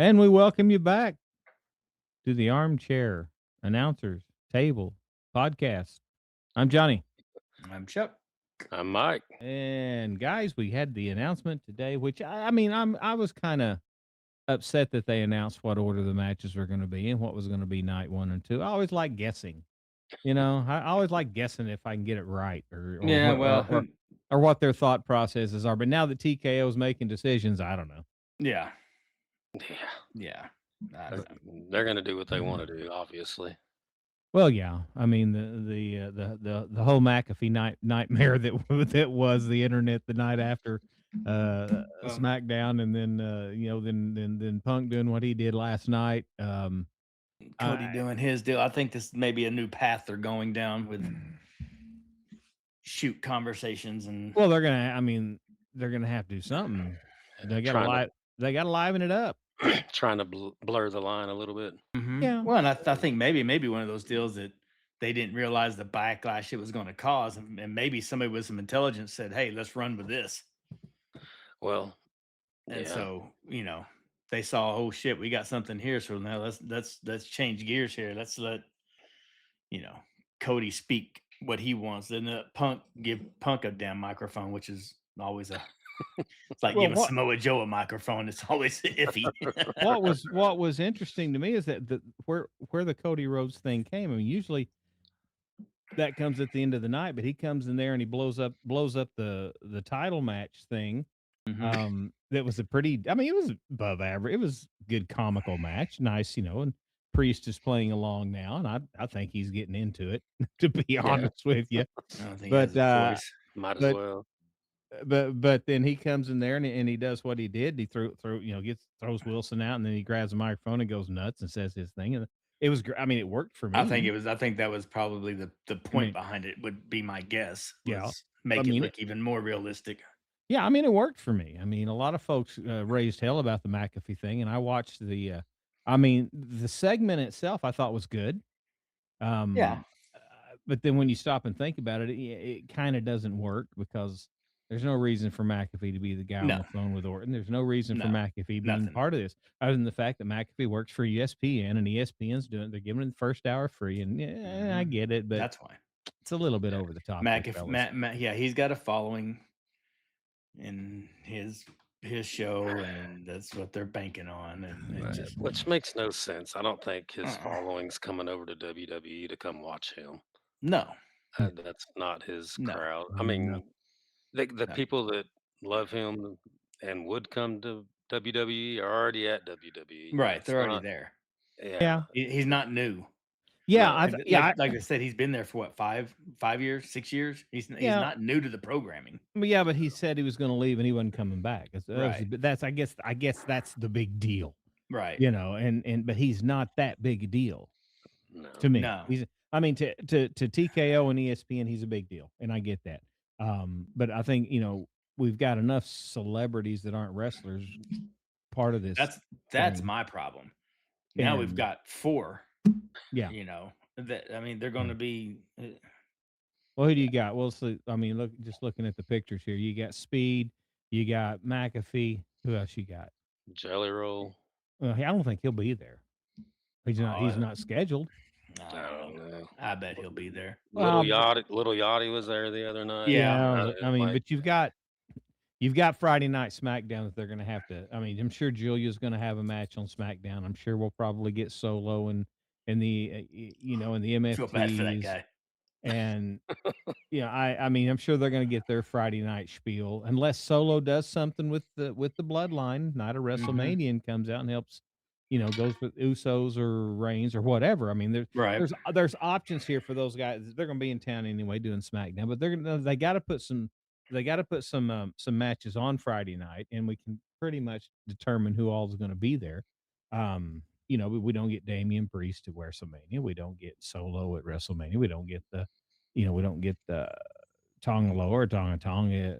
And we welcome you back to the Armchair Announcers Table podcast. I'm Johnny. I'm Chuck. I'm Mike. And guys, we had the announcement today, which I was kind of upset that they announced what order the matches were going to be and what was going to be night 1 and 2. I always like guessing. I always like guessing if I can get it right or Yeah, what well, or what their thought processes are. But now that TKO is making decisions, I don't know. yeah, Yeah, yeah. they're going to do what they want to do, obviously. Well, yeah. I mean the whole McAfee nightmare that was the internet the night after SmackDown, and then then Punk doing what he did last night. Cody doing his deal. I think this may be a new path they're going down with shoot conversations and. Well, they're gonna have to do something. They gotta liven it up. Trying to blur the line a little bit. Yeah. Well, and I think maybe one of those deals that they didn't realize the backlash it was going to cause, and maybe somebody with some intelligence said, "Hey, let's run with this." Well, And yeah. so they saw, oh shit, we got something here. So now let's change gears here. Let's let Cody speak what he wants. Then give Punk a damn microphone, which is always it's like giving Samoa Joe a microphone. It's always iffy. what was interesting to me is that where the Cody Rhodes thing came. I mean, usually that comes at the end of the night, but he comes in there and he blows up the title match thing. That was it was above average. It was good comical match. Nice, and Priest is playing along now, and I think he's getting into it, to be honest with you. I don't think But he has a choice. Might as but well. but then he comes in there and he does what he did. He throws Wilson out, and then he grabs a microphone and goes nuts and says his thing. And it was it worked for me. I think that was probably the point behind it, would be my guess. Make it look even more realistic. Yeah, it worked for me. A lot of folks raised hell about the McAfee thing, and I watched the segment itself I thought was good. But then when you stop and think about it, it kind of doesn't work, because there's no reason for McAfee to be the guy on the phone with Orton. There's no reason for McAfee being part of this, other than the fact that McAfee works for ESPN, and ESPN's doing it. They're giving him the first hour free, and I get it, but that's why it's a little bit over the top. McAfee, he's got a following in his show, and that's what they're banking on, and which makes no sense. I don't think his following's coming over to WWE to come watch him. No, that's not his crowd. The people that love him and would come to WWE are already at WWE. Right, they're already there. Yeah, he's not new. Yeah, like I said, he's been there for what, 5 years, 6 years. He's not new to the programming. Yeah, but he said he was going to leave and he wasn't coming back. Right. That's I guess that's the big deal, right? But he's not that big a deal to me. No, he's to TKO and ESPN, he's a big deal, and I get that. But I think we've got enough celebrities that aren't wrestlers part of this. That's my problem. Now we've got 4. Yeah, they're going to be. Well, who do you got? Well, so, just looking at the pictures here, you got Speed, you got McAfee. Who else you got? Jelly Roll. Well, I don't think he'll be there. He's not scheduled. I don't know. I bet he'll be there. Little Yachty was there the other night. Yeah, but you've got Friday Night SmackDown that they're going to have to. I'm sure Julia's going to have a match on SmackDown. I'm sure we'll probably get Solo and the in the MFTs. Feel bad for that guy. And I'm sure they're going to get their Friday night spiel, unless Solo does something with the bloodline night of WrestleMania and comes out and helps, goes with Usos or Reigns or whatever. There's options here for those guys. They're going to be in town anyway doing SmackDown, but they got to put some matches on Friday night, and we can pretty much determine who all is going to be there. We don't get Damian Priest at WrestleMania. We don't get Solo at WrestleMania. We don't get the Tonga Loa or Tonga.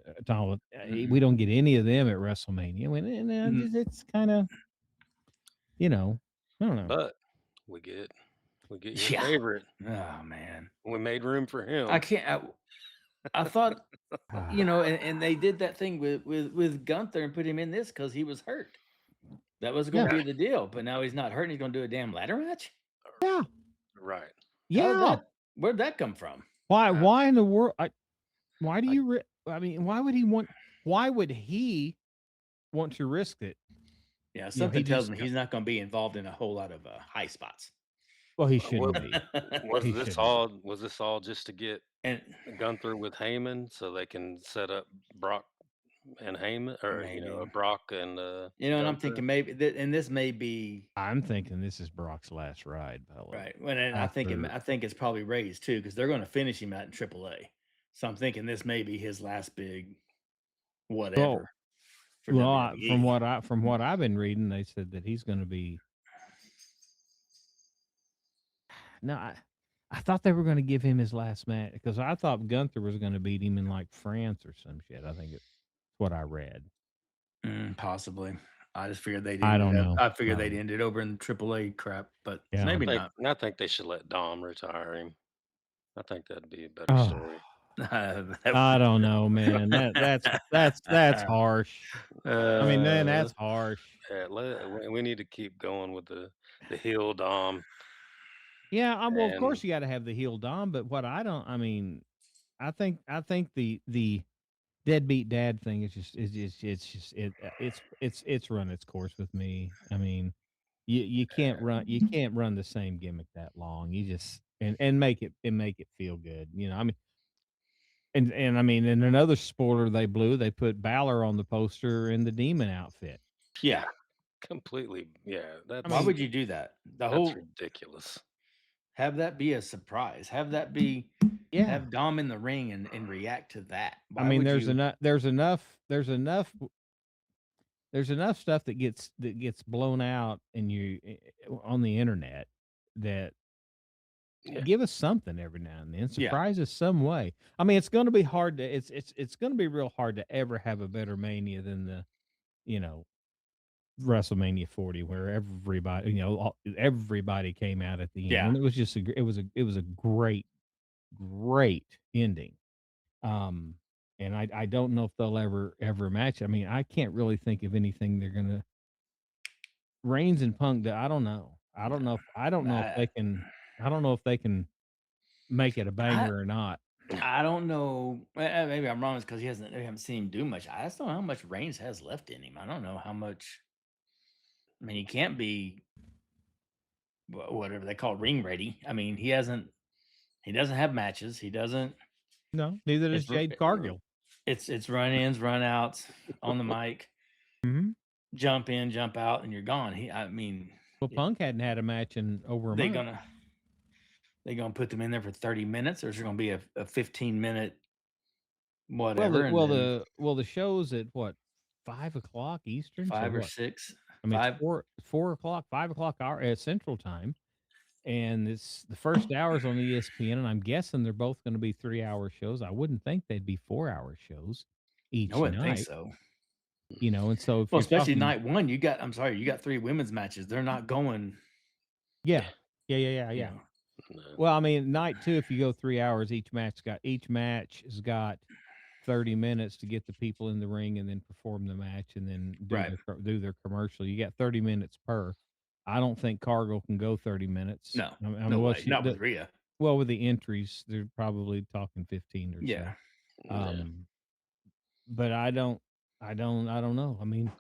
We don't get any of them at WrestleMania. It's kind of, I don't know. But we get your favorite. Oh man, we made room for him. I can't. I thought, and they did that thing with Gunther and put him in this because he was hurt. That was going Yeah. to be the deal, but now he's not hurt. And he's going to do a damn ladder match. Yeah. Right. How did Yeah. that? Where'd that come from? Why in the world why do I you I mean, why would he want to risk it? Yeah, He something tells just me he's not going to be involved in a whole lot of high spots. well, he wa shouldn't be. was He this shouldn't be. all just to get And Gunther with Heyman so they can set up Brock and Heyman, or, maybe, Brock and, and I'm Gunther? thinking maybe, and this may be I'm thinking this is Brock's last ride, Pella. right. When and After I think it's probably raised too because they're going to finish him out in AAA. So I'm thinking this may be his last big well, whatever for from WWE. what I've been reading, they said that he's going to be no, I thought they were going to give him his last match because I thought Gunther was going to beat him in like France or some shit. I think it's what I read. Possibly. I just figured they'd I end don't it up. know. I figured they'd end it over in AAA crap, but Yeah. maybe not. I think they should let Dom retire him. I think that'd be a better Oh, story. That I would be don't know, man. That's terrible. harsh. I mean, man, that's harsh. Yeah, we need to keep going with the heel Dom, Yeah, well, of and course you got to have the heel Dom, but what I mean, I think the deadbeat dad thing is just it's just it's run its course with me. I mean, you can't run the same gimmick that long. You just and make it feel good. I mean, and I mean, in another spoiler they blew, they put Balor on the poster in the demon outfit. Yeah. completely, yeah, I Why mean, would you do that? The that's whole ridiculous. have that be a surprise. yeah. Have Dom in the ring and react to that. I Why mean, would you? there's enough stuff that gets blown out on the internet that Yeah, give us something every now and then, Yeah. surprise us some way. I mean, it's going to be hard to it's going to be real hard to ever have a better mania than the you know WrestleMania 40 where everybody everybody came out at the end, Yeah. and it was just it was a great ending. Um, and I don't know if they'll ever match. I mean, I can't really think of anything they're gonna Reigns and Punk. I don't know. I don't know if I, they can. I don't know if they can make it a I banger or not. I don't know. Maybe I'm wrong because we haven't seen him do much. I just don't know how much Reigns has left in him. I don't know how much. I mean, he can't be whatever they call ring ready. I mean, he hasn't. He doesn't have matches. He doesn't. No, neither does It's Jade Cargill. it's run ins, run outs on the mic, Mhm. jump in, jump out, and you're gone. I mean, Well, Punk hadn't had a match in over a they month. gonna they gonna put them in there for 30 minutes, or is there gonna be a 15-minute whatever, and then The show's at what 5 o'clock Eastern. So 5 or what? 6, I mean, it's 5. 4 o'clock, 5 o'clock hour at Central Time, and it's the first hours on ESPN. And I'm guessing they're both going to be 3 hour shows. I wouldn't think they'd be 4 hour shows I each wouldn't think night. so. And so if Well, you're especially talking, night one, you got 3 women's matches. They're not going, yeah, yeah. know no, Well, I mean, night two, if you go 3 hours, each match has got 30 minutes to get the people in the ring and then perform the match and then right. do their commercial. You got 30 minutes per. I don't think Cargill can go 30 minutes. No, I no mean, way. Not with Rhea. well, with the entries, they're probably talking 15 or so. Yeah. yeah, Um, but I don't know. I mean,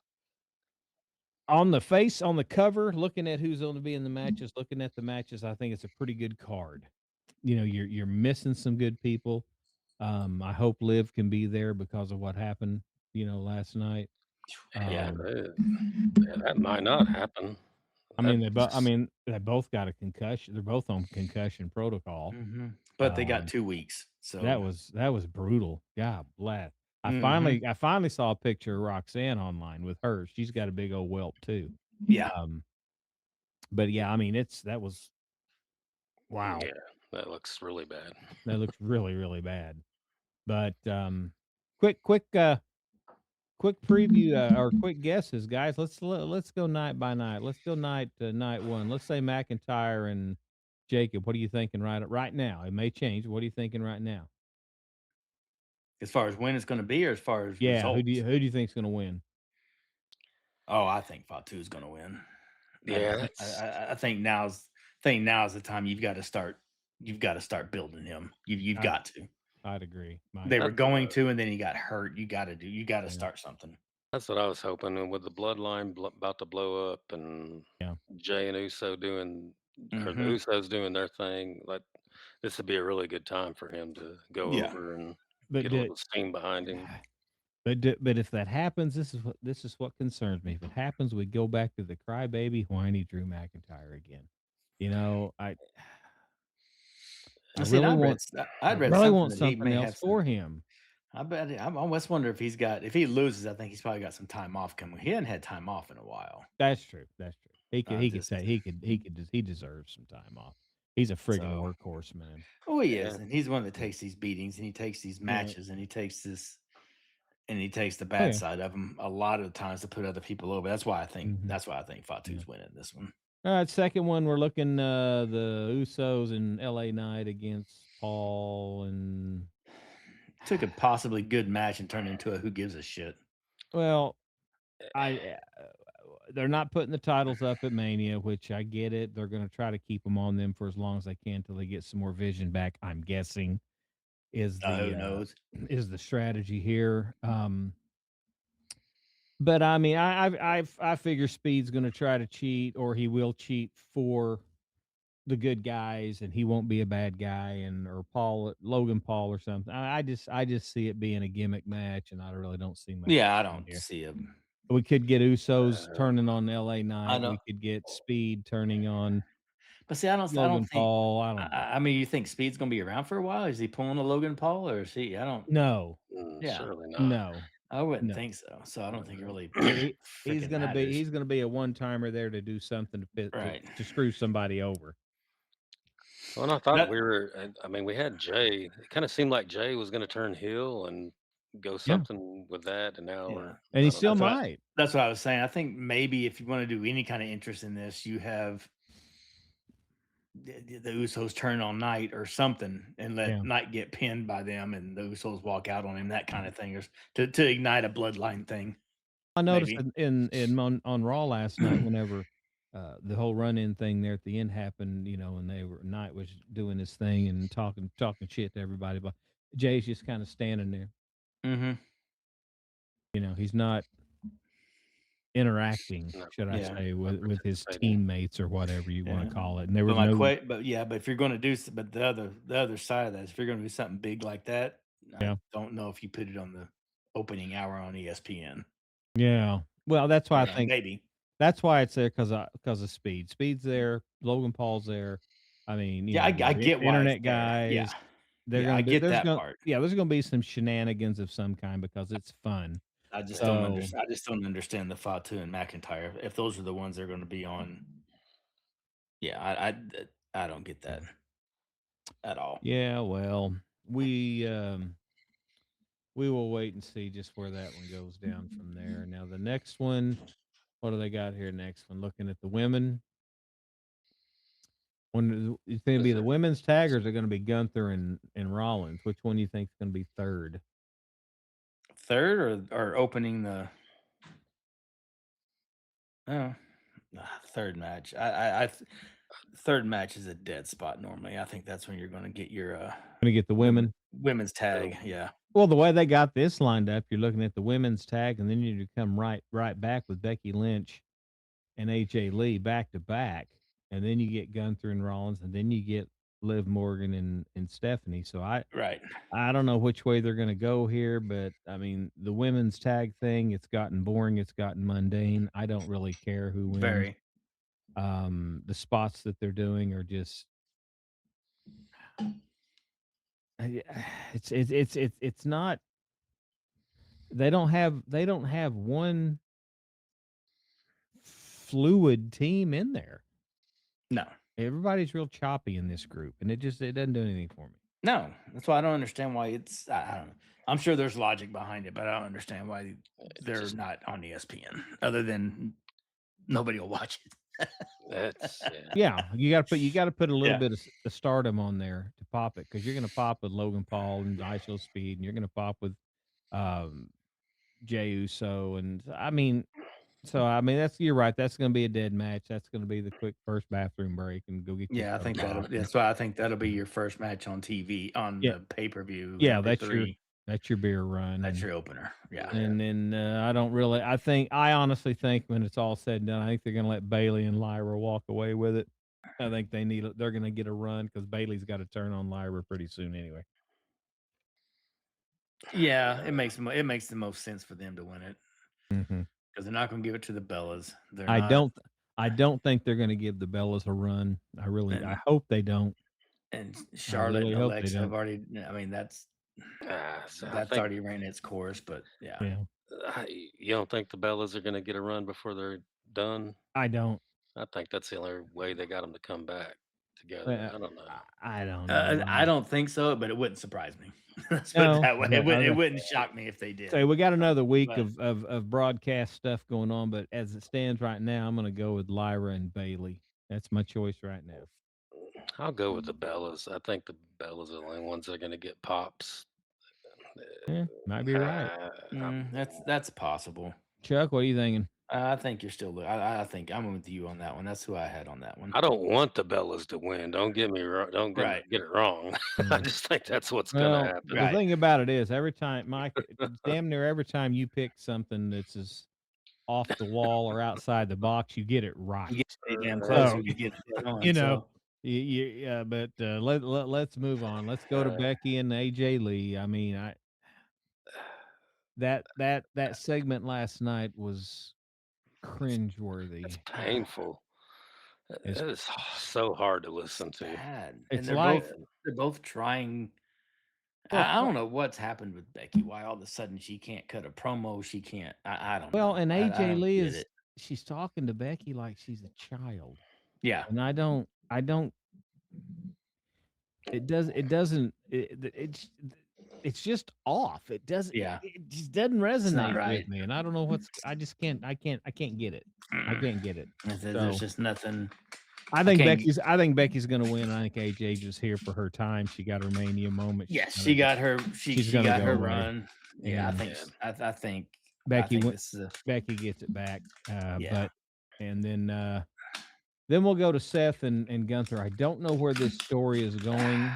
on the cover, looking at who's going to be in the matches, looking at the matches, I think it's a pretty good card. You're missing some good people. I hope Liv can be there because of what happened, last night. yeah, Um, that might not happen. I That's mean, they both got a concussion. They're both on concussion protocol. But they got Um, 2 weeks. that So, was that was brutal. God bless. mhm. I finally saw a picture of Roxanne online with her. She's got a big old whelp too. Yeah. Um, but yeah, I mean, that was wow. yeah, that looks really bad. That looks really, really bad. But quick preview or quick guesses, guys. Let's go night by night. Let's go night one. Let's say McIntyre and Jacob. What are you thinking right now? It may change. What are you thinking right now? As far as when it's gonna be or as far as Yeah, results? who do you think's going to win? Oh, I think Fatu's gonna win. I Yeah, I think now's the time you've got to start building him. You've I got to. I'd agree. They were that's what going to, and then he got hurt. You gotta Yeah, start something. I was hoping, and with the bloodline about to blow up and yeah. Jay and Uso doing or the Mhm. Usos doing their thing, like, this would be a really good time for him to go Yeah. over and But get a little steam behind him. but if that happens, this is what concerns me. If it happens, we go back to the crybaby, whiny Drew McIntyre again. You know, I And see, and really want I I'd read really something want that he something may else have some. for him. I almost wonder if he loses. I think he's probably got some time off coming. He hadn't had time off in a while. That's true. That's true. I He could just take he deserves some time off. He's a friggin' so workhorse, man. Oh, he Yeah, is, and he's one that takes these beatings, and he takes these Yeah. matches, and he takes the Oh bad yeah. side of them a lot of the times to put other people over. That's why I think Mhm. that's why I think Yeah. Fatu's winning this one. All right, second one, we're looking the Usos and LA Knight against Paul and Took a possibly good match and turned into a who gives a shit. well, I they're not putting the titles up at Mania, which I get it. They're going to try to keep them on them for as long as they can till they get some more vision back. I'm guessing is Who the knows? is the strategy here. But I mean, I figure Speed's going to try to cheat, or he will cheat for the good guys, and he won't be a bad guy, and or Logan Paul or something. I just see it being a gimmick match, and I really don't see much Yeah, I in don't here. see him. We could get Usos uh, turning on LA I Knight. know, We could get Speed turning on but see, I don't Logan think. Paul. I don't know. I mean, you think Speed's gonna be around for a while? Is he pulling a Logan Paul, or is he? I don't. No, Yeah, surely not. no, I wouldn't no. think so. So I don't think it really He's freaking gonna be matters. a one timer there to do something to fit Right. to screw somebody over. Well, and I thought That we were. I mean, we had Jay. It kind of seemed like Jay was going to turn heel and go Yeah, something with that, and now Yeah. we're. and he I don't still That's know. what might. that's what I was saying. I think maybe if you want to do any kind of interest in this, you have the Usos turn on Knight or something and let Yeah. Knight get pinned by them and the Usos walk out on him, that kind of thing, or to ignite a bloodline thing, I noticed maybe. on Raw last night whenever the whole run in thing there at the end happened, and Knight was doing his thing and talking shit to everybody, but Jay's just kind of standing there. Hmm. He's not interacting, No, should I Yeah. say, not with his participating. teammates or whatever you want Yeah. to call it. And there But was no, if you're going to but the other side of that, if you're going to do something big like that, I yeah, don't know if you put it on the opening hour on ESPN. yeah. Well, that's why I think Maybe. that's why it's there because of speed. Speed's there. Logan Paul's there. I mean, Yeah, I the get why it's internet there. Yeah. guys. They're Yeah, I gonna be get that part. there's gonna be some shenanigans of some kind because it's fun. I just don't So understand. I just don't understand the Fatu and McIntyre. If those are the ones they're going to be on, yeah, I don't get that at all. yeah, well, we um we will wait and see just where that one goes down from there. Now the next one, what do they got here next one? Looking at the women. When it's going to be Is the it? women's tag, or is it going to be Gunther and Rollins? Which one do you think is going to be third? Third or opening the oh, third match. Third match is a dead spot normally. I think that's when you're going to get your Going to get the women. women's So, tag. Yeah, Well, the way they got this lined up, you're looking at the women's tag, and then you come right back with Becky Lynch and AJ Lee back to back, and then you get Gunther and Rollins, and then you get Liv Morgan and Stephanie. So right. I don't know which way they're going to go here, but I mean the women's tag thing, it's gotten boring, it's gotten mundane. I don't really care who wins. Very. The spots that they're doing are just I- it's not. They don't have one fluid team in there. No, Everybody's real choppy in this group, and it doesn't do anything for me. no. That's why I don't understand why it's. I don't know. I'm sure there's logic behind it, but I don't understand why it's they're just not on ESPN. Other than nobody will watch it. that's yeah. Yeah, you got to put a little Yeah. bit of stardom on there to pop it because you're going to pop with Logan Paul and ISO Speed, and you're going to pop with um, Jey Uso, and I mean So, I mean, you're right, that's gonna be a dead match, that's gonna be the quick first bathroom break and go get Yeah, I yourself think a popcorn. that's why I think that'll be your first match on TV on Yeah, the pay-per-view, yeah, number 3. that's your beer run, That's your opener. Yeah. Yeah. and then, I honestly think when it's all said and done, I think they're gonna let Bailey and Lyra walk away with it. I think they're gonna get a run because Bailey's gotta turn on Lyra pretty soon anyway. Yeah, it makes the most sense for them to win it Mhm. because 'cause they're not gonna give it to the Bellas. They're I not don't I don't think they're gonna give the Bellas a run. I and hope they don't. I Charlotte really and hope they Alexa have don't. already I mean, So I that's think already ran its course, but yeah. Yeah. you don't think the Bellas are gonna get a run before they're done? I don't. I think that's the only way they got them to come back together. Uh, I don't know. I don't know. I don't think so, but it wouldn't surprise me. Let's put it No, that way. but It wouldn't shock me if they say did. we got another week But of broadcast stuff going on, but as it stands right now, I'm gonna go with Lyra and Bailey. That's my choice right now. I'll go with the Bellas. I think the Bellas are the only ones that are gonna get pops. Yeah, might be right. I that's possible. Chuck, what are you thinking? I think you're still I think I'm with you on that one. That's who I had on that one. I don't want the Bellas to win. Don't get me wrong. Don't Right. get it wrong. I Yeah. just think that's what's gonna Well, happen. the Right. thing about it is, every time, Mike, it's damn near every time you pick something that's as off the wall or outside the box, you get it You get right. pretty damn close So, when you get it you on, know, so yeah, but let's move on. Let's go to Uh, Becky and AJ Lee. I mean, that segment last night was it's cringeworthy. painful. It's It is so hard to listen it's to. bad. And it's like they're both trying well, I don't know what's happened with Becky, why all of a sudden she can't cut a promo, she can't I don't well, know. and I AJ don't Lee get is it. she's talking to Becky like she's a child, Yeah. and I don't. It doesn't. It's just off. Yeah. It just doesn't It's not resonate with right. me, and I don't know what's. I just can't. I can't get it. I Mm-mm. can't get it. There's So just nothing I I think can't I think Becky's gonna win. I think AJ just here for her time. She got her Mania moment. yes, she got her She's she gonna got go her away, run. Yeah, and Yeah. I Becky think went. this is a Becky gets it back. yeah. But and then we'll go to Seth and Gunther. I don't know where this story is going.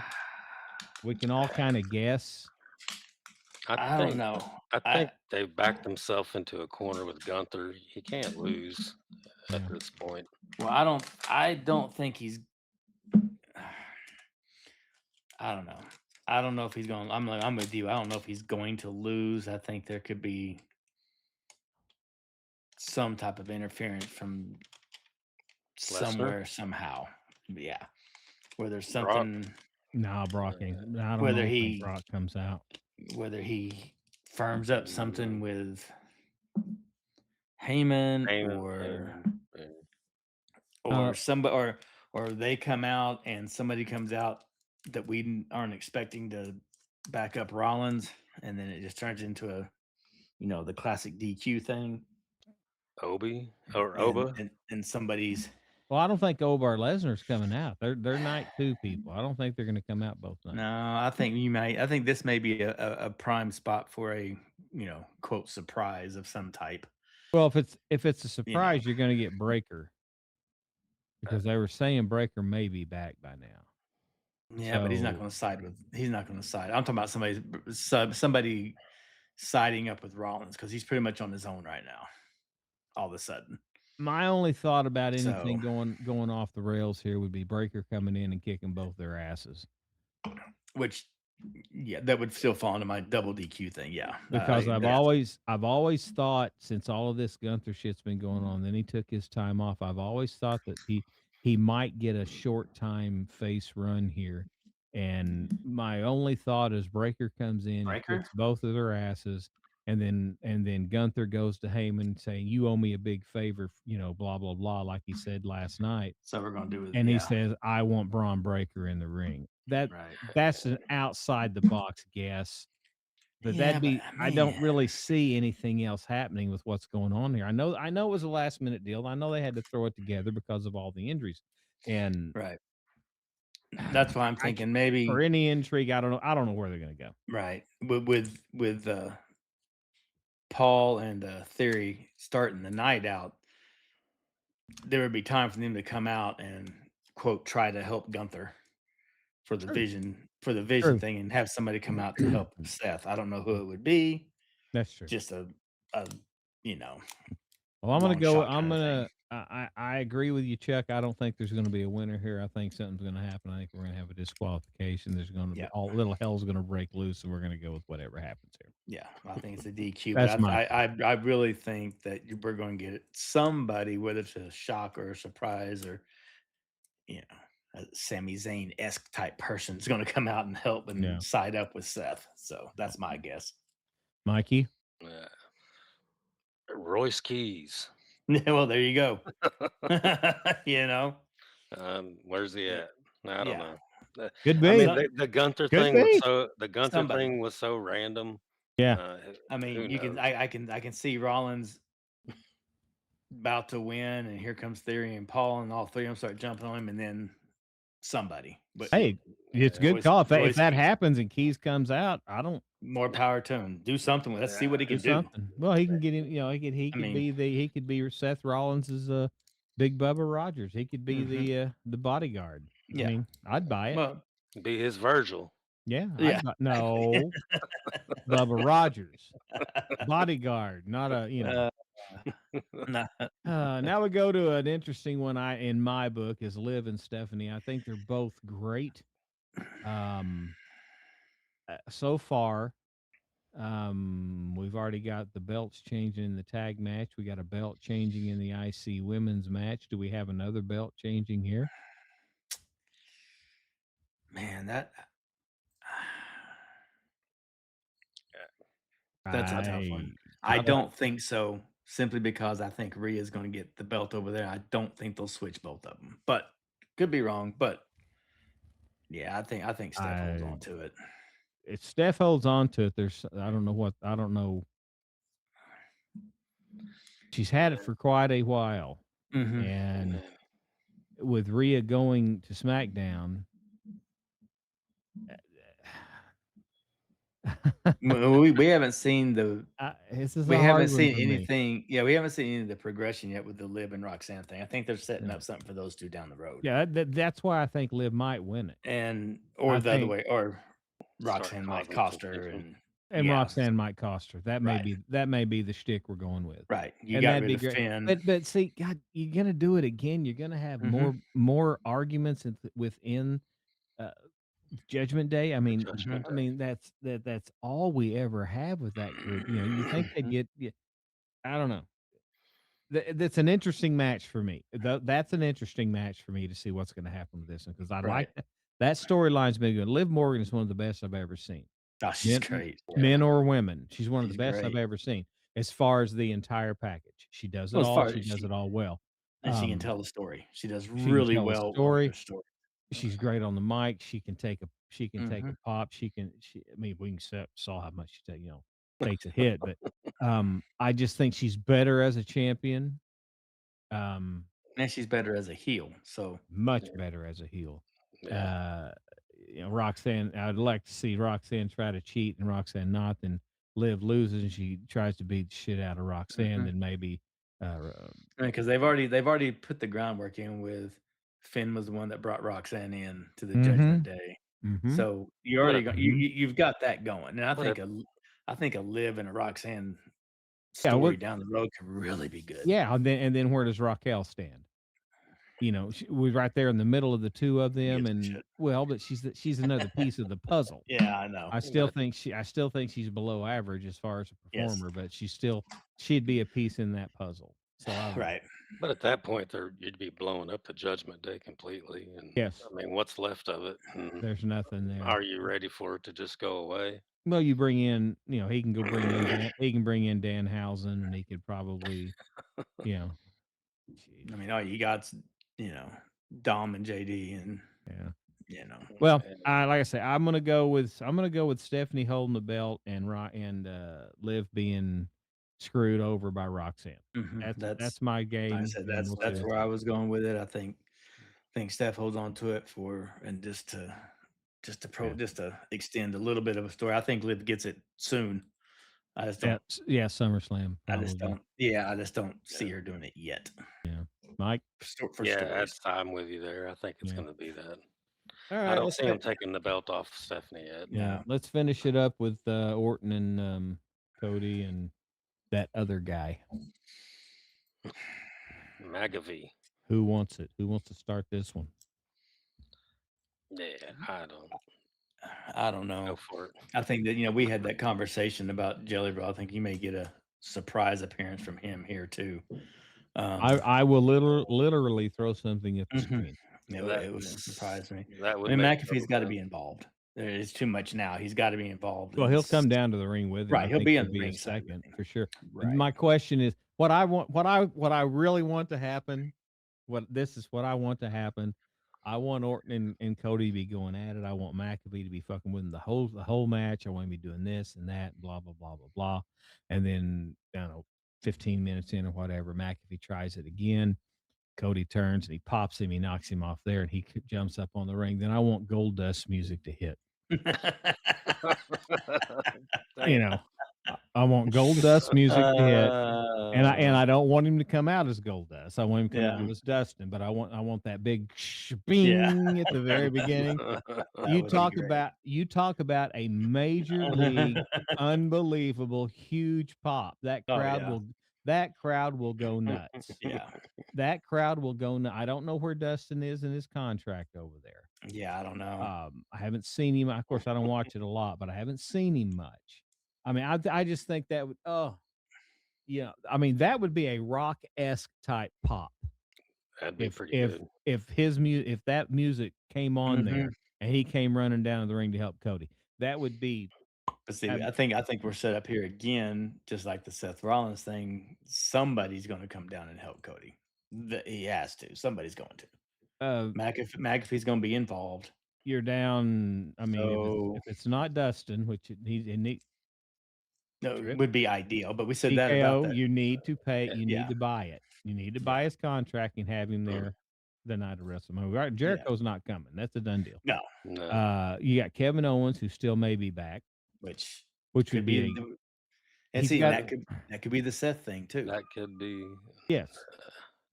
We can all kind of guess. I I don't think know. I I think they backed themselves into a corner with Gunther. He can't lose at Yeah. this point. well, I don't think he's I don't know. I don't know if he's going I'm with you. I don't know if he's going to lose. I think there could be some type of interference from Lesnar, somewhere somehow. Yeah. Where there's Brock, something Nah, Brock ain't. Nah, I don't whether know. Think he Brock comes out. whether he firms up something with Heyman Heyman, and Uh, or somebody or they come out and somebody comes out that aren't expecting to back up Rollins, and then it just turns into the classic DQ thing, Obi or and Oba. somebody's well, I don't think Obar Lesnar's coming out. They're night two people. I don't think they're going to come out both nights. no, I think this may be a prime spot for a quote surprise of some type. Well, if it's a You know, surprise, you're going to get Breaker because they were saying Breaker may be back by now. yeah, but So he's not going to side. I'm talking about somebody siding up with Rollins because he's pretty much on his own right now. All of a sudden, my only thought about so anything going off the rails here would be Breaker coming in and kicking both their asses. which yeah, that would still fall into my double DQ thing. Yeah, Because that's I've always thought since all of this Gunther shit's been going on, then he took his time off. I've always thought that he might get a short time face run here. And my only thought is Breaker comes in and Breaker. kicks both of their asses, and then Gunther goes to Heyman saying, "You owe me a big favor," blah blah blah, like he said last night. So we're gonna do it. And he Yeah, says, "I want Braun Breaker in the ring." right. That's an outside the box guess, but Yeah, but I don't man, really see anything else happening with what's going on here. I know it was a last minute deal. I know they had to throw it together because of all the injuries. And right. That's why I'm I c thinking for maybe any intrigue, I don't know where they're gonna go. right with Paul and Theory starting the night out, there would be time for them to come out and quote try to help Gunther True. for the vision True. thing and have somebody come out to help Seth. I don't know who it would be. That's true. Just a you know Well, I'm gonna long go. shot I'm kind of thing. gonna. I agree with you, Chuck. I don't think there's going to be a winner here. I think something's going to happen. I think we're going to have a disqualification. There's going to be Yeah, all little hell's going to break loose, and we're going to go with whatever happens here. yeah. I think it's a DQ, but That's my pick. I really think that we're going to get somebody, whether it's a shock or a surprise or a Sami Zayn esque type person is going to come out and help and Yeah, side up with Seth. So that's my guess. Mikey. Yeah. Royce Keys. Yeah, well, there you go. you know, Where's he yeah, at? I don't yeah. know. Could I be. mean, Some, the Gunther Could thing was be. somebody. so random. Yeah. Uh, I mean, who you can knows? I can see Rollins about to win, and here comes Theory and Paul, and all three of them start jumping on him, and then somebody. But Hey, it's a Yeah, good call. If Royce that Keys, happens and Keys comes out, I don't more power to him. Do something with. Let's see what he do can do. something. Well, he can get him. He I could mean, be Seth Rollins's Big Bubba Rogers. He could be hmm the bodyguard. I yeah. mean, I'd buy it. Well, be his Virgil. Yeah, yeah. no, Bubba Rogers, bodyguard, not a, uh, nah. Now we go to an interesting one. In my book is Liv and Stephanie. I think they're both great. Um, so far, we've already got the belts changing in the tag match. We got a belt changing in the IC women's match. Do we have another belt changing here? Man, that that's a tough one. I I I think don't think so, simply because I think Rhea's gonna get the belt over there. I don't think they'll switch both of them, but could be wrong. But yeah, I think Steph holds I on to it. if Steph holds on to it, I don't know. She's had it for quite a while, Mhm. and yeah. with Rhea going to SmackDown, We haven't seen this is a hard one for me. anything. Yeah, we haven't seen any of the progression yet with the Liv and Roxanne thing. I think they're setting Yeah, up something for those 2 down the road. yeah, that's why I think Liv might win it. And or I the other think way, or Start Roxanne might causing cost her confusion. and and yeah, Roxanne might cost her. right, That may be the shtick we're going with, right. You and got that'd rid be of great. Finn. But see, God, you're gonna do it again. You're gonna have Mhm, more arguments within uh, Judgment Day. I The mean, mhm, Judgment Day. that's all we ever have with that group. You think they mhm. get? Yeah, I don't know. That's an interesting match for me. That's an interesting match for me to see what's going to happen with this one because I like Right. that storyline's been good. Liv Morgan is one of the best I've ever seen. Oh, she's Men, great. Yeah. men or women, she's one of the She's best I've great. ever seen as far as the entire package. She does Well, it as all. far She as does it all well. she can Um, tell the story. She does she can really tell a well on her story. story. She's great on the mic. She can take a Mhm. pop. I mean, we can saw how much she takes a hit, but I just think she's better as a champion. Um, And she's better as a heel, so Much Yeah. better as a heel. Yeah. Uh, Roxanne, I'd like to see Roxanne try to cheat and Roxanne not, then Liv loses and she tries to beat the shit out of Roxanne, mhm. then maybe, uh, Because they've already put the groundwork in with Finn was the one that brought Roxanne in to the Judgment mhm, Day. mhm, So you But already if got mhm. you've got that going, and but if I think a Liv and a Roxanne Yeah, story down the road could really be good. and then where does Raquel stand? She was right there in the middle of the 2 of Who them, gives a and shit? well, but she's another piece of the puzzle. Yeah, I know. but if I still think she's below average as far as a Yes. performer, but she'd be a piece in that puzzle. So I don't know. Right. but at that point, you'd be blowing up the Judgment Day completely, and Yes, I mean, what's left of it? And there's nothing there. are you ready for it to just go away? Well, you bring in, he can go bring in he can bring in Danhausen, and he could probably, you know, jeez, I mean, all you got's, you know, Dom and JD and, yeah. you know, Well, And I like I say, I'm gonna go with Stephanie holding the belt and Liv being screwed over by Roxanne. mhm, That's my like I game, said, and we'll see that's what where I was going with it. I think Steph holds on to it for and yeah. just to extend a little bit of a story. I think Liv gets it soon. I just Yeah, don't. yeah, SummerSlam I just probably. don't. Yeah, I just don't see Yeah. her doing it yet. Yeah, Mike. For Yeah, stories. I'm with you there. I think it's Yeah. gonna be that. All I right, don't let's see him taking the belt off Stephanie yet. yeah, No. let's finish it up with Orton and Cody and that other guy. McAfee. Who wants it? Who wants to start this one? Yeah, I don't. I don't Go know. for it. I think that we had that conversation about Jelly Roll. I think you may get a surprise appearance from him here too. I will literally throw something at the Mhm. screen. It wouldn't surprise me. That I would mean, make McAfee's total got to be sense. involved. There is too much now. He's got to be involved Well, in he'll this. come down to the ring with him. Right, I he'll think be on he'll the be a ringside with second him. for sure. Right. My question is, what I really want to happen. What this is what I want to happen. I want Orton and Cody to be going at it. I want McAfee to be fucking with him the whole match. I want him to be doing this and that, blah blah blah blah blah. And then I don't know, 15 minutes in or whatever, McAfee tries it again. Cody turns and he pops him. He knocks him off there, and he jumps up on the ring. Then I want Gold Dust music to hit. You Damn. know, I want Gold Dust music to hit, and Uh, I don't want him to come out as Gold Dust. I want him to come yeah, out as Dustin, but I want that big yeah. bing at the very beginning. That would be great. You talk about a major league, unbelievable, huge pop. Oh yeah, That crowd will go nuts. yeah, That crowd will go nuts. I don't know where Dustin is in his contract over there. yeah. I don't know. I haven't seen him. Of course, I don't watch it a lot, but I haven't seen him much. I mean, I just think that would yeah. I mean, that would be a rock esque type pop That'd be pretty good. if that music came on Hmm. there and he came running down to the ring to help Cody. That would be But see, ab- I think we're set up here again, just like the Seth Rollins thing. Somebody's going to come down and help Cody. He has to. Somebody's going to. uh McAfee's going to be involved. you're down. I mean, So if it's not Dustin, which it need no, it trip would be ideal. But we said that about TKO, that. you need to pay. Yeah. You need Yeah, to buy it. You need to buy yeah, his contract and have him Mm. there the night of WrestleMania. Right, yeah. Jericho's not coming. That's a done deal. No, No. You got Kevin Owens, who still may be back, which which would could be be a and he's see, and got that could be the Seth thing too. That could be. yes,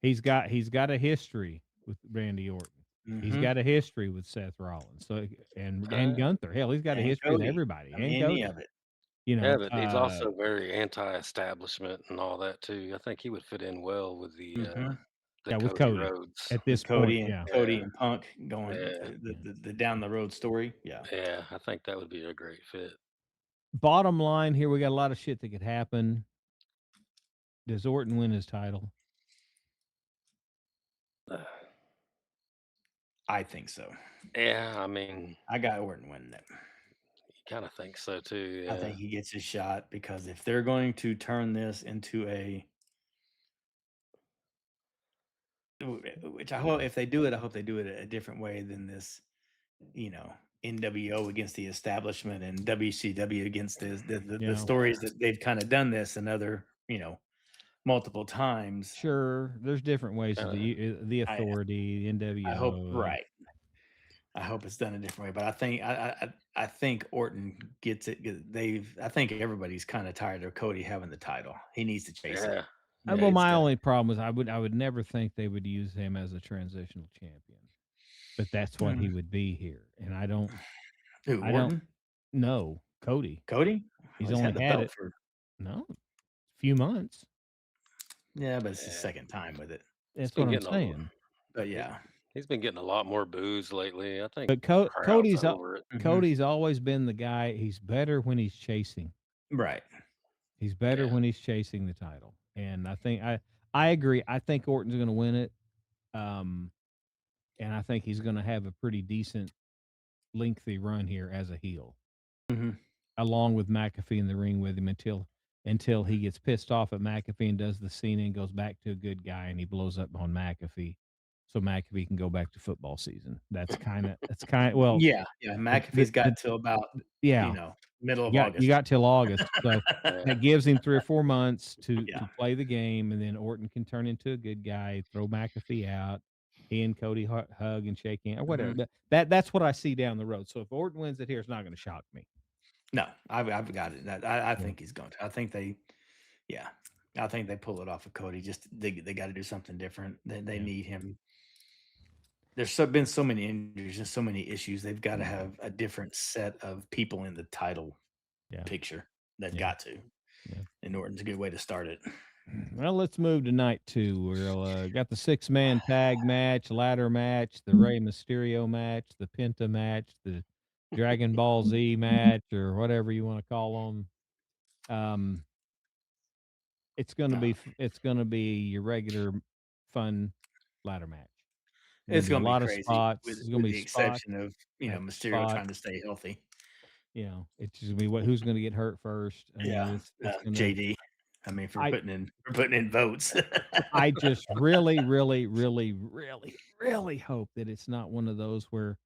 he's got a history with Randy Orton. He's Hmm. got a history with Seth Rollins. So and Uh, Gunther. Hell, he's got a And history with Cody, everybody I and mean, any Cody. of it. You yeah, know, but he's also very anti-establishment and all that too. I think he would fit in well with Hmm. the yeah, with Cody Cody Rhodes. at this point, yeah, Cody Yeah, and Punk going yeah, yeah. the down the road story. Yeah. yeah. I think that would be a great fit. Bottom line here, we got a lot of shit that could happen. Does Orton win his title? I think so. Yeah, I mean, I got Orton winning it. you kind of think so too. I Yeah, think he gets his shot because if they're going to turn this into which I hope if they do it, I hope they do it a different way than this, you know, NWO against the establishment and WCW against the Yeah, stories that they've kind of done this and other, multiple times. sure. There's different ways to kind of. the I authority, I hope NWO. right. I hope it's done a different way, but I think Orton gets it. I think everybody's kind of tired of Cody having the title. He needs to chase it. Yeah, Well, It's my done. only problem is I would never think they would use him as a transitional champion, but that's what he Mm. would be here, and Who, I don't Orton? know Cody. Cody? Well, He's he's only had the had belt it for no few months. yeah, but it's his yeah. second time with it. He's That's what been I'm getting saying. But he, yeah. he's been getting a lot more booze lately. I think But the crowd's Cody's over it. Mhm. Cody's always been the guy. He's better when he's chasing. Right. He's better Yeah, when he's chasing the title, and I agree. I think Orton's going to win it, um, and I think he's going to have a pretty decent, lengthy run here as a heel, Mhm. along with McAfee in the ring with him until he gets pissed off at McAfee and does the scene and goes back to a good guy and he blows up on McAfee, so McAfee can go back to football season. That's kind of well, Yeah, yeah, McAfee's got till about, yeah. middle of You August. got till August, so yeah. that gives him 3 or 4 months Yeah. to play the game, and then Orton can turn into a good guy, throw McAfee out. He and Cody hug and shake hands or whatever. Mhm. But that's what I see down the road. So if Orton wins it here, it's not going to shock me. No, I've got it. I Yeah, think he's going to. I think they, yeah, I think they pull it off of Cody. Just they got to do something different. They yeah, need him. Been so many injuries and so many issues. They've got to have a different set of people in the title yeah, picture. They've yeah, got to. yeah. And Orton's a good way to start it. Well, let's move to night two. We're got the 6-man tag match, ladder match, the Rey Mysterio match, the Penta match, the Dragon Ball Z match, or whatever you want to call them. Um, No, it's gonna be your regular fun ladder match. There's gonna it's be a going to be lot of crazy spots. There's gonna with be the spots exception of after Mysterio spots. trying to stay healthy. It's just gonna be who's gonna get hurt first. I mean, Yeah, it's gonna. JD. I mean, I for putting in votes. I just really, really, really, really, really hope that it's not one of those where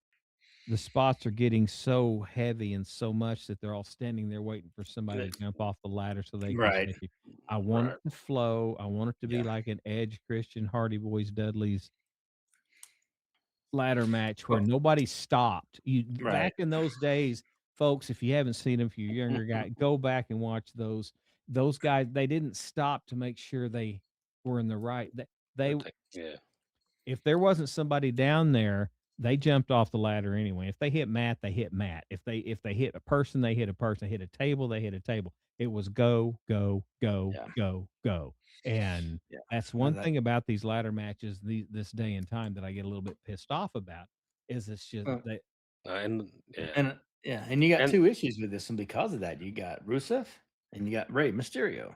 the spots are getting so heavy and so much that they're all standing there waiting for somebody to jump off the ladder so they can Right. take you. I want it Right. to flow. I want it to be Yeah. like an Edge, Christian, Hardy Boys, Dudley's ladder match where Well, nobody stopped. You right. back in those days, folks, if you haven't seen them, if you're a younger guy, go back and watch those. Those guys, they didn't stop to make sure they were in the right. They Yeah. if there wasn't somebody down there, they jumped off the ladder anyway. If they hit Matt, they hit Matt. If they hit a person, they hit a person. They hit a table, they hit a table. It was go, go, go, Yeah. go, go. And Yeah. that's No, one thing about these ladder matches this day and time that I get a little bit pissed off about is it's just well, that And yeah. and you got And two issues with this, and because of that, you got Rusev and you got Rey Mysterio.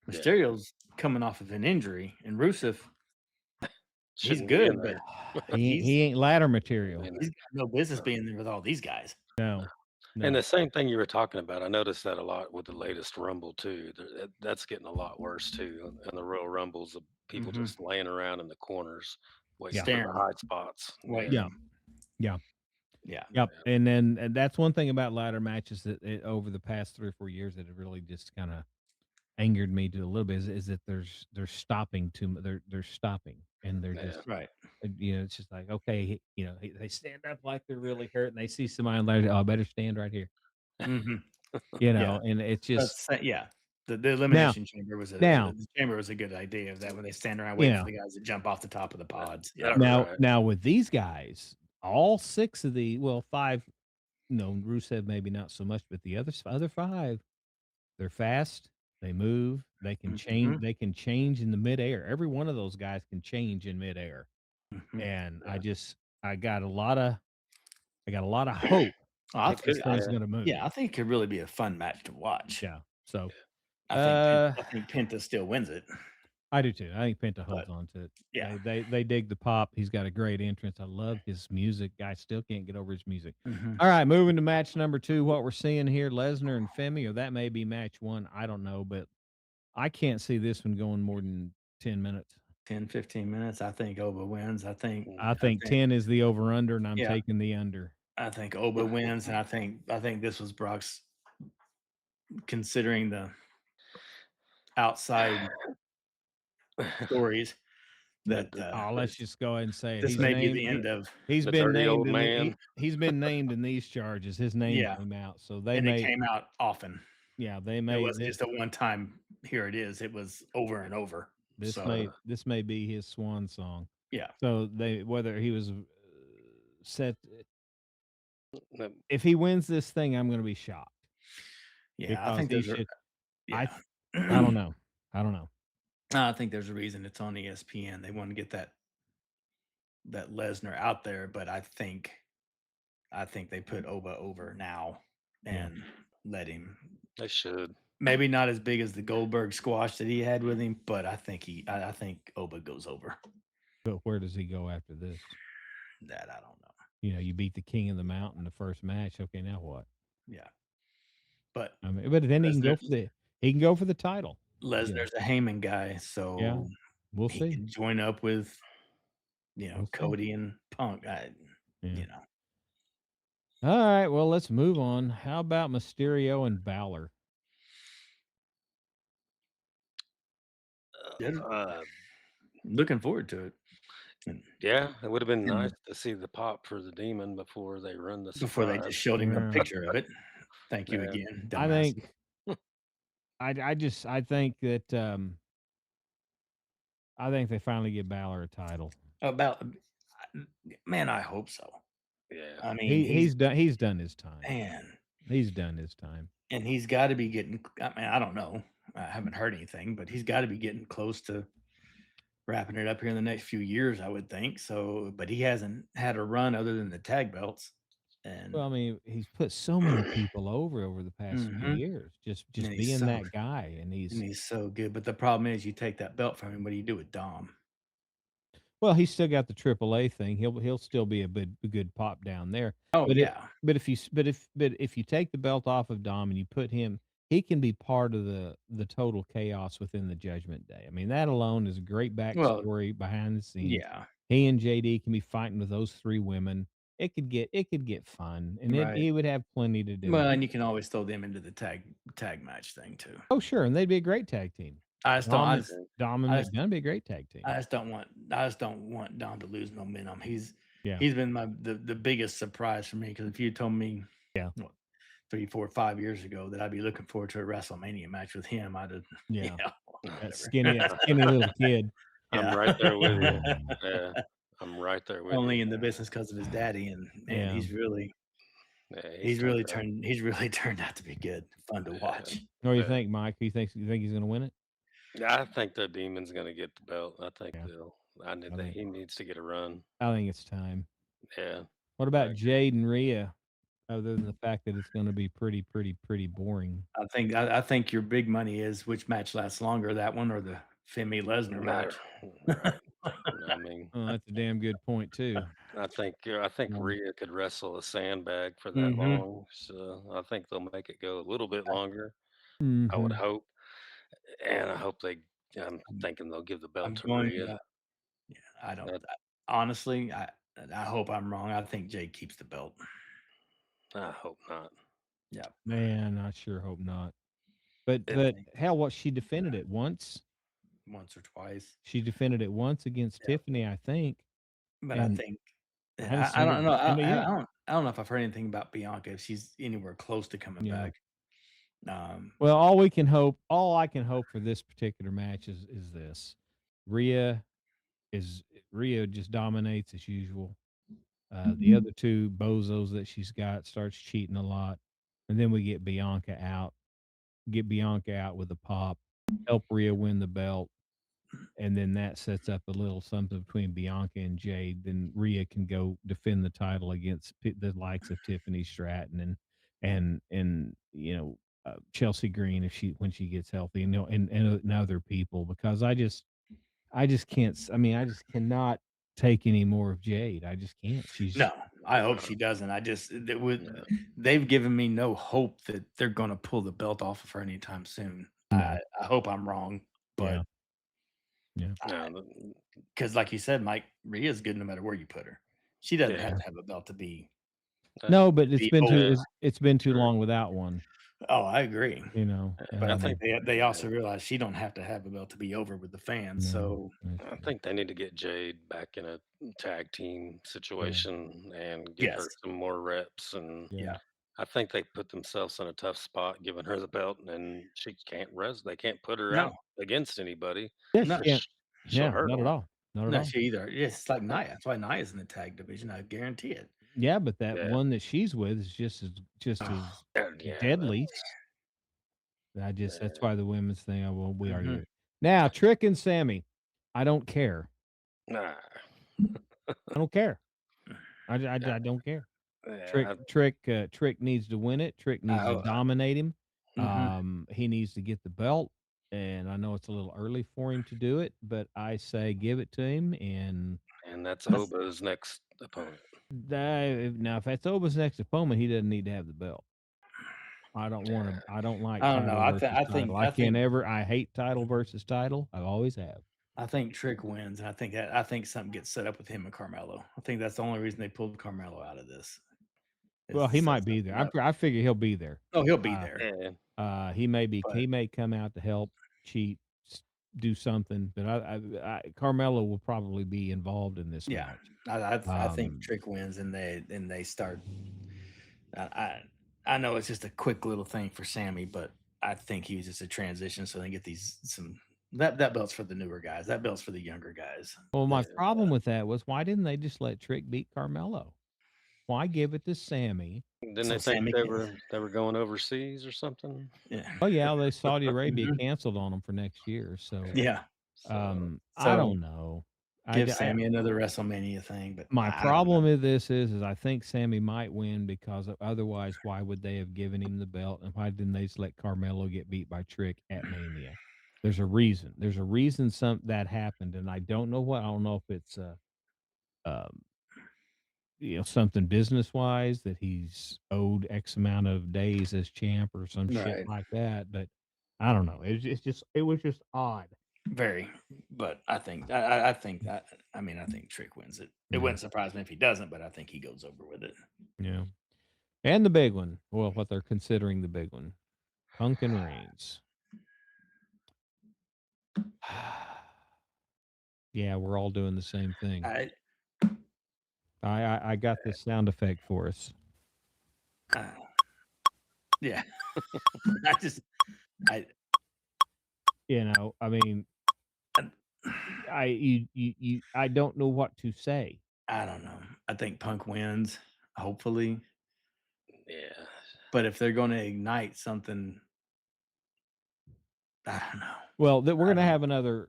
yeah. Mysterio's coming off of an injury, and Rusev, he's Shouldn't be in good, but there. he's he ain't ladder Shouldn't be material. in he's there. got no business No, being there with all these guys. no. No, And no. the same thing you were talking about, I noticed that a lot with the latest Rumble too. That's getting a lot worse too. And the Royal Rumbles of people Mhm. just laying around in the corners waiting Yeah, for the Staring, high spots. Yeah. yeah, waiting. yeah. Yeah. Yep, and that's one thing about ladder matches that over the past 3 or 4 years that have really just kind of angered me to a little bit is that they're stopping they're stopping and they're Yeah. just Right. it's just like okay they stand up like they're really hurt and they see somebody and they're, oh, I better stand right here Mhm. Yeah. and it's just Yeah. The now elimination chamber was now the chamber was a good idea of that when they stand around you waiting for know the guys to jump off the top of the pods. Yeah. Right. now with these guys all six of the well five no Rusev maybe not so much but the other five. They're fast, they move, Mhm. they can change in the midair. Every one of those guys can change in midair. Mhm. And Yeah. I got a lot of hope I It that this could. think I thing's Yeah. gonna move. yeah, I think it could really be a fun match to watch. Yeah. So, I uh, think Penta still wins it, I do too. I think Penta but holds on to it. yeah. They dig the pop. He's got a great entrance. I love his music. I still can't get over his music. Mhm. All right, moving to match number 2. What we're seeing here, Lesnar and Femi, or that may be match 1. I don't know, but I can't see this one going more than 10 minutes. 10, 15 minutes. I think Oba wins. I Mhm. I think think 10 is the over under, and I'm yeah, taking the under. I think Oba wins, and I think this was Brock's considering the outside stories The, that the, Oh, let's the, just go ahead and say it. this may be the end of He's the been dirty named old in man. he's been named in these charges. His name yeah, came out, so they and it may came out often. yeah, they It may wasn't just a one time. Here it is. It was over and over. So this may be his swan song. yeah, So they whether he was set The- if he wins this thing, I'm going to be shocked yeah. I because think he those are should. I yeah. I don't know. I don't know. I think there's a reason it's on ESPN. They want to get that Lesnar out there, but I think they put Oba over now Yeah. and let him. They should. Maybe not as big as the Goldberg squash that he had with him, but I think Oba goes over. But where does he go after this? That I don't know. You beat the king of the mountain the first match. Okay, now what? Yeah, but I mean, but then Lesnar he can go for the title. Lesnar's a Heyman guy, Yeah, so we'll he see. can join up with We'll see. Cody and Punk. Yeah. You know, All right. Well, let's move on. How about Mysterio and Balor? yeah, Uh, looking forward to it. And, yeah, it would have been nice and to see the pop for the demon before they run the before they surprise. just showed him a Yeah. picture of it. Thank you Yeah. again, I dumbass. think I think that, I think they finally give Balor a title. About man, I hope so. Yeah. I mean, He's done his time. man, He's done his time. and he's got to be getting. I mean, I don't know. I haven't heard anything, but he's got to be getting close to wrapping it up here in the next few years, I would think. So, but he hasn't had a run other than the tag belts, and Well, I mean, he's put so many people over the past few mhm, years, and just being that guy, and he's so good. But the problem is, you take that belt from him. What do you do with Dom? well, he's still got the AAA thing. He'll still be a good pop down there. Oh But it yeah, but if you s but if you take the belt off of Dom and you put him, he can be part of the total chaos within the Judgment Day. I mean, that alone is a great well, backstory behind the scenes. yeah, He and JD can be fighting with those 3 women. It could get fun, and right. he would have plenty to do. Well, and you can always throw them into the tag match thing too. Oh, sure, and they'd be a great tag team. I just don't. I just. Dom and I just. McDonough would be a great tag team. I just don't want Dom to lose momentum. Yeah, He's been the biggest surprise for me because if you told me yeah, what, 3, 4, 5 years ago that I'd be looking forward to a WrestleMania match with him, I'd have yeah. whatever. That skinny little kid. I'm Yeah. right there with you. Yeah, Yeah. I'm right there with you. Only in the business because of his daddy, and man, yeah. Yeah, he's turned out. he's really turned out to be good, fun to Yeah. watch. What do you Yeah. think, Mike? You think he's gonna win it? I think the Demon's gonna get the belt. I think Yeah, they'll I need I that think he needs to get a run. I think it's time. Yeah. What I about agree. Jade and Rhea? Other than the fact that it's gonna be pretty boring. I think your big money is which match lasts longer, that one or the Femi Lesnar Right. match. Right. I mean, Oh, that's a damn good point too. I think Um, Rhea could wrestle a sandbag for that Mhm. long. So I think they'll make it go a little bit longer. I would mhm. hope. And I hope they I'm I'm thinking they'll give the belt I'm to going Rhea. yeah, I don't That honestly, I hope I'm wrong. I think Jade keeps the belt. I hope not. Yeah, Man, I sure hope not. If But hell, what she defended it once. once or twice. She defended it once against Yeah, Tiffany, I think, but I and think I haven't I seen her don't know. defend it yet. I don't know if I've heard anything about Bianca if she's anywhere close to coming Yeah. back. Um, Well, all I can hope for this particular match is this. Rhea Rhea just dominates as usual. The other 2 bozos that she's got starts cheating a lot, and then we get Bianca out with a pop, help Rhea win the belt, and then that sets up a little something between Bianca and Jade. Then Rhea can go defend the title against the likes of Tiffany Stratton and Chelsea Green if she when she gets healthy, and other people because I just can't. I mean, I just cannot take any more of Jade. I just can't. no, I hope uh, she doesn't. I just yeah, they've given me no hope that they're going to pull the belt off of her anytime soon. No. I hope I'm wrong, but Yeah. Yeah. no, because like you said, Mike, Rhea's good no matter where you put her. She doesn't have yeah, to have a belt uh, No, but be over. yeah, it's been too true. long without one. Oh, I agree. But But I I think think they yeah, also realize she don't have to have a belt to be over with the fans. No, So that's I true. think they need to get Jade back in a tag team Yeah. situation and give her yes, some more reps. And Yeah. yeah, I think they put themselves in a tough spot giving her the belt, and she can't They can't put her no, out against anybody Yeah, she no, 'cause can't. she'll Yeah, hurt not at them. all. Not at no, all. she either. Yes, it's like Nia. That's why Nia's in the tag division. I guarantee it. Yeah, but that Yeah, one that she's with is just Oh, as yeah, deadly. That's yeah. why the women's thing. We mhm. argue it. Now, Trick and Sammy, I don't care. Nah, I don't care. yeah, I don't care. yeah, Trick needs to win it. Trick I needs to hope. dominate him. Mhm. He needs to get the belt, and I know it's a little early for him to do it, but I say give it to him. And and that's That's Oba's next opponent. now, if that's Oba's next opponent, he doesn't need to have the belt. I don't want Yeah, to. I don't like I don't know. title versus title. I I can't think ever. I hate title versus title. I always have. I think Trick wins, and I think something gets set up with him and Carmelo. I think that's the only reason they pulled Carmelo out of this is Well, to he set might be there. something up. I figure he'll be there. Oh, he'll be Uh, there, yeah, but he may come out to help, cheat, do something, but Carmelo will probably be involved in this yeah, match. I think Um, Trick wins, and they start. I I know it's just a quick little thing for Sammy, but I think he was just a transition so they get these some that belt's for the newer guys. That belt's for the younger guys. Well, my The problem with that was why didn't they just let Trick beat Carmelo? Why give it to Sammy? Didn't so they think Sammy can they were going overseas or something? yeah. Oh yeah, they Saudi Arabia Mhm. canceled on them for next year. So, Yeah. So I So don't know. give Sammy another WrestleMania thing, but My I don't know. problem with this is I think Sammy might win because otherwise, why would they have given him the belt, and why didn't they just let Carmelo get beat by Trick at Mania? There's a reason. There's a reason some that happened, and I don't know what. I don't know if it's um, something business wise that he's owed X amount of days as champ or some shit Right. like that. But I don't know. It was just odd. Very. But I think that I mean I think Trick wins it. It Yeah, wouldn't surprise me if he doesn't, but I think he goes over with it. yeah. And the big one. Well, what they're considering the big one, Punk and Reigns. Yeah, we're all doing the same thing. I I got this sound effect for us. uh, yeah. I just I I mean, I I don't know what to say. I don't know. I think Punk wins, hopefully. yeah, But if they're gonna ignite something, I don't know. Well, that I don't know.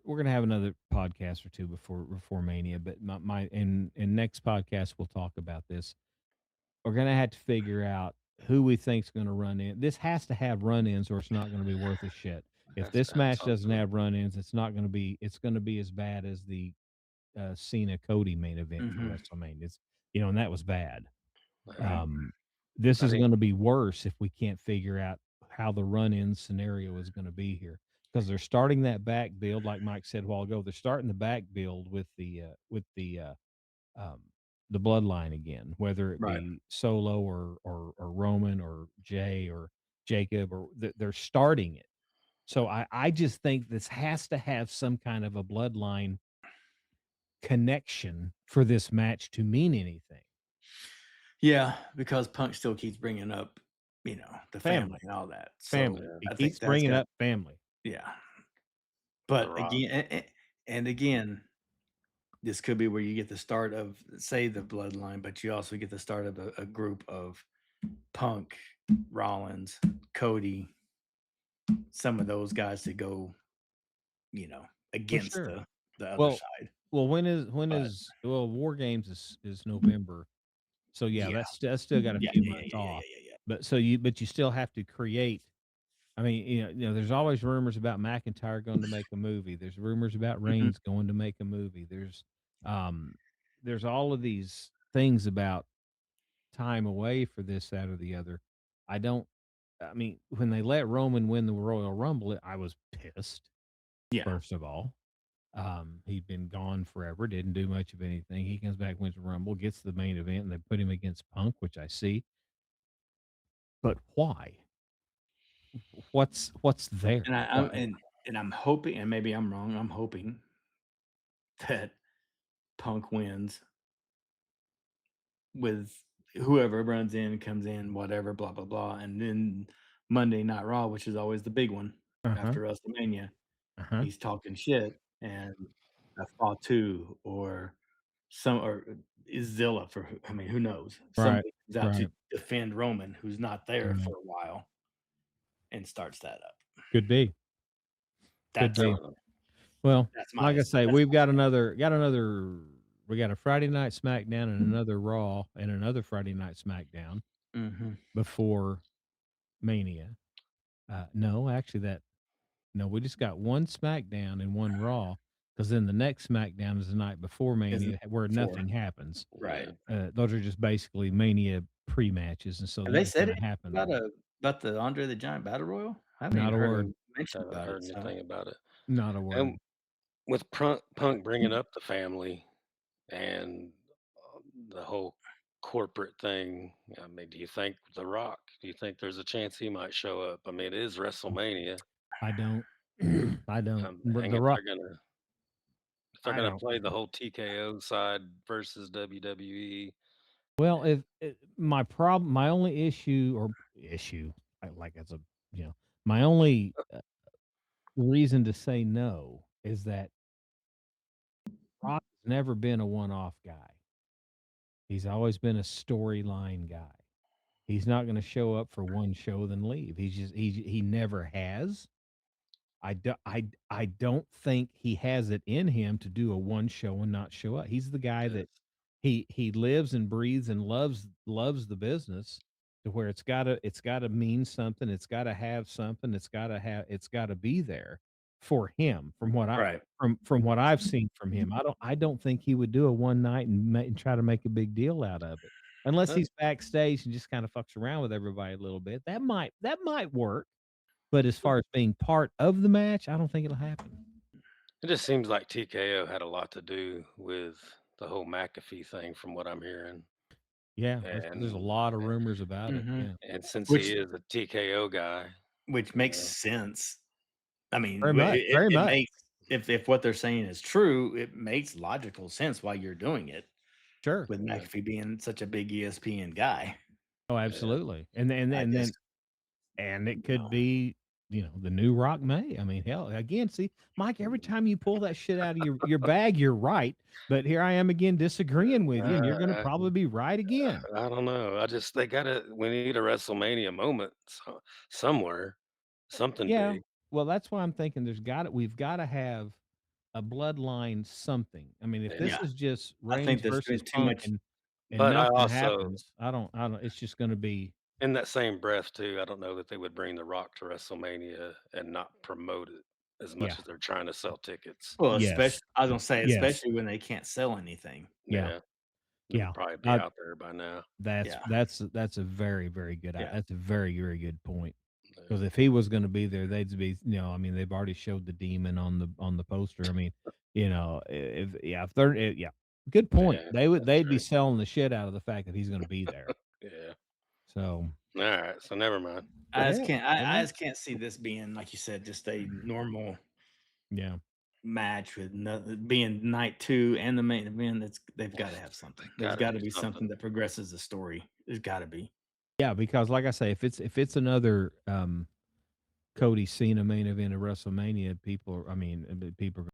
we're gonna have another podcast or two before Mania, but my in next podcast we'll talk about this. We're gonna have to figure out who we think's gonna run in. This has to have run ins, or it's not gonna be worth a shit. If has to this have match doesn't something. have run ins, it's not gonna be. It's gonna be as bad as the Cena Cody main event for Mhm. WrestleMania. And that was bad. Right. Um, this I is think going to be worse if we can't figure out how the run-in scenario is going to be here because they're starting that back build, like Mike said a while ago. They're starting the back build um, the bloodline again, whether it Right. be Solo or Roman or Jay or Jacob, or they're starting it. So I just think this has to have some kind of a bloodline connection for this match to mean anything. Yeah, because Punk still keeps bringing up, the family Family, and all that. So, family. He I think keeps that's bringing got up family. yeah. The But Rock. again and again, this could be where you get the start of, say, the bloodline, but you also get the start of a group of Punk, Rollins, Cody, some of those guys to go, For against sure. the other Well side. But War Games is November. So yeah, yeah. that's still got a Yeah, few yeah, yeah, months yeah, yeah, off. yeah, yeah. But you still have to create. I mean, there's always rumors about McIntyre going to make a movie. There's rumors about Mhm. Reigns going to make a movie. Um there's all of these things about time away for this, that, or the other. I don't I mean, when they let Roman win the Royal Rumble, I was pissed, Yeah. first of all. He'd been gone forever, didn't do much of anything. He comes back, wins the Rumble, gets the main event, and they put him against Punk, which I see. But why? What's there? And I'm What? and I'm hoping, and maybe I'm wrong, I'm hoping that Punk wins with whoever runs in, comes in, whatever, blah, blah, blah, and then Monday Night Raw, which is always the big one Uh huh. after WrestleMania, Uh huh. he's talking shit, and a Fatu or is Zilla for who I mean, who knows? Right. Somebody comes out to Right. defend Roman who's not there Right. for a while and starts that up. Could be. Could That's be. Telling them. Well, like I say, that's we've my got another. We got a Friday night SmackDown and another Raw and another Friday night SmackDown mhm. before Mania. No, actually, no, we just got one SmackDown and one Raw, because then the next SmackDown is the night before Isn't Mania, where for nothing happens. right. Yeah. Those are just basically Mania pre-matches, and so Have they nothing's said gonna it happen about there. the Andre the Giant Battle Royal? I haven't Not even a heard her word. mention Haven't about it, heard so anything about it. Not a And word. with Punk bringing up the family and the whole corporate thing, I mean, do you think The Rock? Do you think there's a chance he might show up? I mean, it is WrestleMania. I don't. I don't. And The Rock. if they're I gonna don't play the whole TKO side versus WWE, Well, if my only issue, like as a you know, my only reason to say no is that Rock has never been a one-off guy. He's always been a storyline guy. He's not going to show up for one show then leave. He never has. I don't think he has it in him to do a one show and not show up. He's the guy Yes. that he lives and breathes and loves the business to where it's gotta mean something. It's gotta have something. It's gotta be there for him Right. from what I've seen from him. I don't think he would do a one night and try to make a big deal out of it unless Huh? he's backstage and just kind of fucks around with everybody a little bit. That might work, but as far as being part of the match, I don't think it'll happen. It just seems like TKO had a lot to do with the whole McAfee thing from what I'm hearing. Yeah, there's a And lot of rumors about it. Hmm. Yeah, and since he Which is a TKO guy, makes uh, sense. I mean, very much, very it much. makes if what they're saying is true, it makes logical sense why you're doing it Sure. with yeah, McAfee being such a big ESPN guy. Oh, yeah, absolutely. And I then just, it you could know, be, the new Rock May. I mean, hell, again, see, Mike, every time you pull that shit out of your bag, you're right. But here I am again disagreeing with you, and you're gonna uh, probably be right again. I don't know. We need a WrestleMania moment somewhere, something Yeah. big. Well, that's why I'm thinking we've gotta have a bloodline something. I mean, if Yeah, this yeah, is just I think Reigns there's versus been too Punk much. and but I nothing also, happens, I don't it's just gonna be in that same breath too, I don't know that they would bring The Rock to WrestleMania and not promote it as much yeah. as they're trying to sell tickets. Well, especially Yes. I was gonna say, Yes. especially when they can't sell anything. Yeah. Yeah, it would Yeah. probably be Uh, out there by now. that's Yeah, that's a very, very good yeah, that's a very, very good point. Yeah, Because if he was gonna be there, they'd be I mean, they've already showed the demon on the poster. I mean, if they're yeah. Good point. yeah, that's They'd be right. selling the shit out of the fact that he's gonna be there. Yeah. So, Alright, so never mind. yeah, never I mind. just can't see this being, like you said, just a normal Yeah. match with being night two and the main event. They've got to have something. There's Gotta got do to be something. something that progresses the story. There's got to be. Yeah, because like I say, if it's another Cody Cena main event of WrestleMania, people, I mean, people